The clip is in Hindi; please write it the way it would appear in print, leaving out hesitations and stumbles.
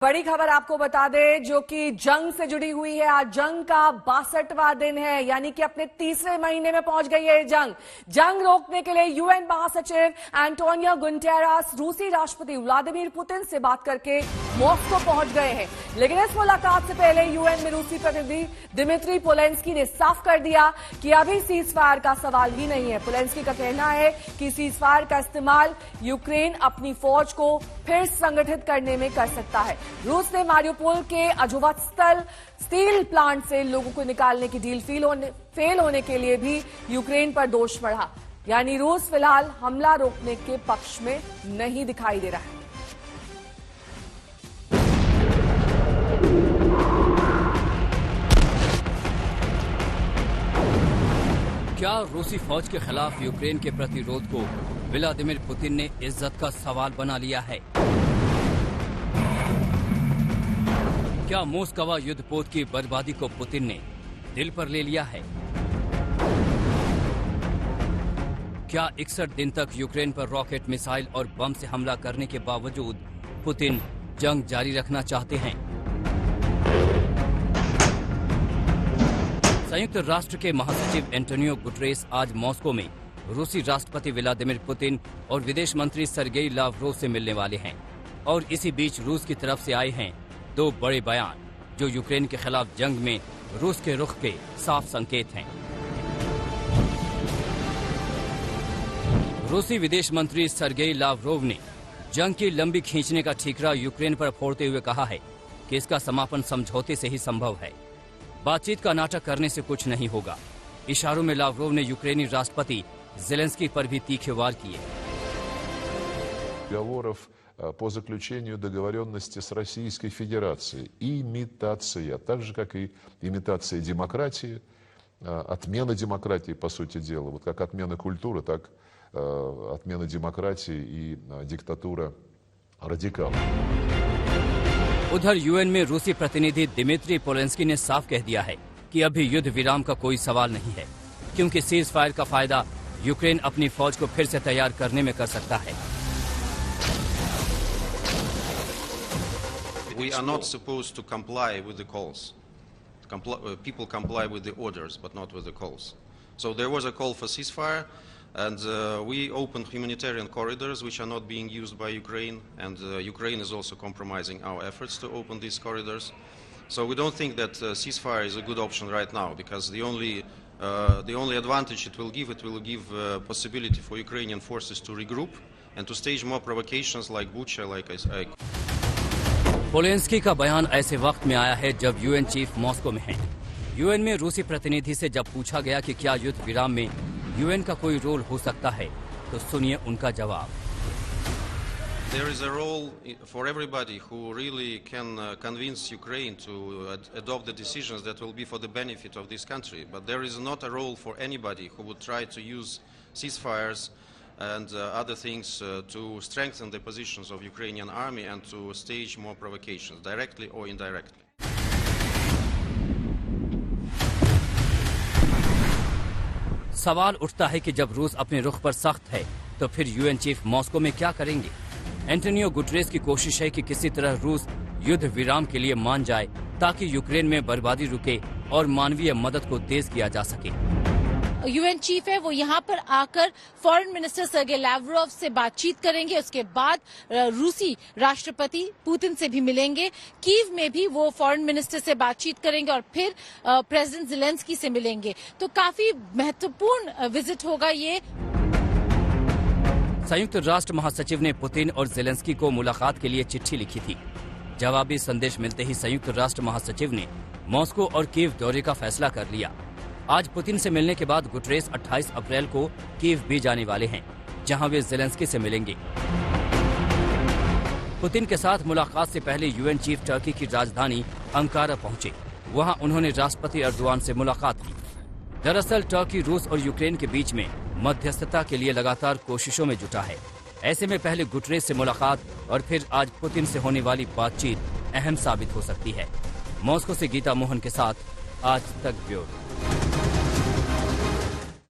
बड़ी खबर आपको बता दें जो कि जंग से जुड़ी हुई है। आज जंग का 62वां दिन है, यानी कि अपने तीसरे महीने में पहुंच गई है जंग रोकने के लिए यूएन महासचिव एंटोनियो गुटेरेस रूसी राष्ट्रपति व्लादिमीर पुतिन से बात करके मॉस्को पहुंच गए हैं। लेकिन इस मुलाकात से पहले यूएन में रूसी प्रतिनिधि दिमित्री पोलेंस्की ने साफ कर दिया कि अभी सीज फायर का सवाल ही नहीं है। पोलेंस्की का कहना है कि सीज फायर का इस्तेमाल यूक्रेन अपनी फौज को फिर संगठित करने में कर सकता है। रूस ने मारियोपोल के अज़ोवस्टल स्टील प्लांट से लोगों को निकालने की डील फेल होने के लिए भी यूक्रेन पर दोष बढ़ा, यानी रूस फिलहाल हमला रोकने के पक्ष में नहीं दिखाई दे रहा है। क्या रूसी फौज के खिलाफ यूक्रेन के प्रतिरोध को व्लादिमीर पुतिन ने इज्जत का सवाल बना लिया है? क्या मोस्कवा युद्धपोत की बर्बादी को पुतिन ने दिल पर ले लिया है? क्या 61 दिन तक यूक्रेन पर रॉकेट, मिसाइल और बम से हमला करने के बावजूद पुतिन जंग जारी रखना चाहते हैं? संयुक्त राष्ट्र के महासचिव एंटोनियो गुटेरेस आज मॉस्को में रूसी राष्ट्रपति व्लादिमीर पुतिन और विदेश मंत्री सर्गेई लावरोव से मिलने वाले हैं। और इसी बीच रूस की तरफ से आए हैं दो बड़े बयान जो यूक्रेन के खिलाफ जंग में रूस के रुख के साफ संकेत हैं। रूसी विदेश मंत्री सर्गेई लावरोव ने जंग की लंबी खींचने का ठीकरा यूक्रेन पर फोड़ते हुए कहा है कि इसका समापन समझौते से ही संभव है। बातचीत का नाटक करने से कुछ नहीं होगा। इशारों में लावरोव ने यूक्रेनी राष्ट्रपति ज़ेलेंस्की पर भी तीखे वार किए। По заключению договоренности с Российской Федерацией. Имитация, так же, как и имитация демократии, отмена демократии, по сути дела. Вот как отмена культуры, так отмена демократии и диктатура радикалов. उधर यूएन में रूसी प्रतिनिधि दिमित्री पोलेंस्की ने साफ कह दिया है कि अभी युद्ध विराम का कोई सवाल नहीं है, क्योंकि सीज फायर का फायदा यूक्रेन अपनी फौज को फिर से तैयार करने में कर सकता है। We are not supposed to comply with the calls. People comply with the orders, but not with the calls. So there was a call for ceasefire, and we opened humanitarian corridors which are not being used by Ukraine, and Ukraine is also compromising our efforts to open these corridors. So we don't think that ceasefire is a good option right now, because the only advantage it will give possibility for Ukrainian forces to regroup and to stage more provocations like Bucha, like I Polanski का बयान ऐसे वक्त में आया है जब यूएन चीफ मॉस्को में हैं। यूएन में रूसी प्रतिनिधि से जब पूछा गया कि क्या युद्ध विराम में यूएन का कोई रोल हो सकता है, तो सुनिए उनका जवाब। There is a role for everybody who really can convince Ukraine to adopt the decisions that will be for the benefit of this country. But there is not a role for anybody who would try to use ceasefires and other things to strengthen the positions of Ukrainian army and to stage more provocations, directly or indirectly. सवाल उठता है कि जब रूस अपने रुख पर सख्त है, तो फिर यूएन चीफ मॉस्को में क्या करेंगे? एंटोनियो गुटेरेस की कोशिश है कि किसी तरह रूस युद्ध विराम के लिए मान जाए, ताकि यूक्रेन में बर्बादी रुके और मानवीय मदद को तेज किया जा सके। यूएन चीफ है, वो यहाँ पर आकर फॉरेन मिनिस्टर सर्गेई लावरोव से बातचीत करेंगे। उसके बाद रूसी राष्ट्रपति पुतिन से भी मिलेंगे। कीव में भी वो फॉरेन मिनिस्टर से बातचीत करेंगे और फिर प्रेसिडेंट ज़ेलेंस्की से मिलेंगे। तो काफी महत्वपूर्ण विजिट होगा ये। संयुक्त राष्ट्र महासचिव ने पुतिन और ज़ेलेंस्की को मुलाकात के लिए चिट्ठी लिखी थी। जवाबी संदेश मिलते ही संयुक्त राष्ट्र महासचिव ने मॉस्को और कीव दौरे का फैसला कर लिया। आज पुतिन से मिलने के बाद गुटेरेस 28 अप्रैल को कीव भी जाने वाले हैं, जहां वे ज़ेलेंस्की से मिलेंगे। पुतिन के साथ मुलाकात से पहले यूएन चीफ टर्की की राजधानी अंकारा पहुंचे। वहां उन्होंने राष्ट्रपति एर्दोआन से मुलाकात की। दरअसल टर्की रूस और यूक्रेन के बीच में मध्यस्थता के लिए लगातार कोशिशों में जुटा है। ऐसे में पहले गुटेरेस से मुलाकात और फिर आज पुतिन से होने वाली बातचीत अहम साबित हो सकती है। मॉस्को से गीता मोहन के साथ आज तक ब्यूरो।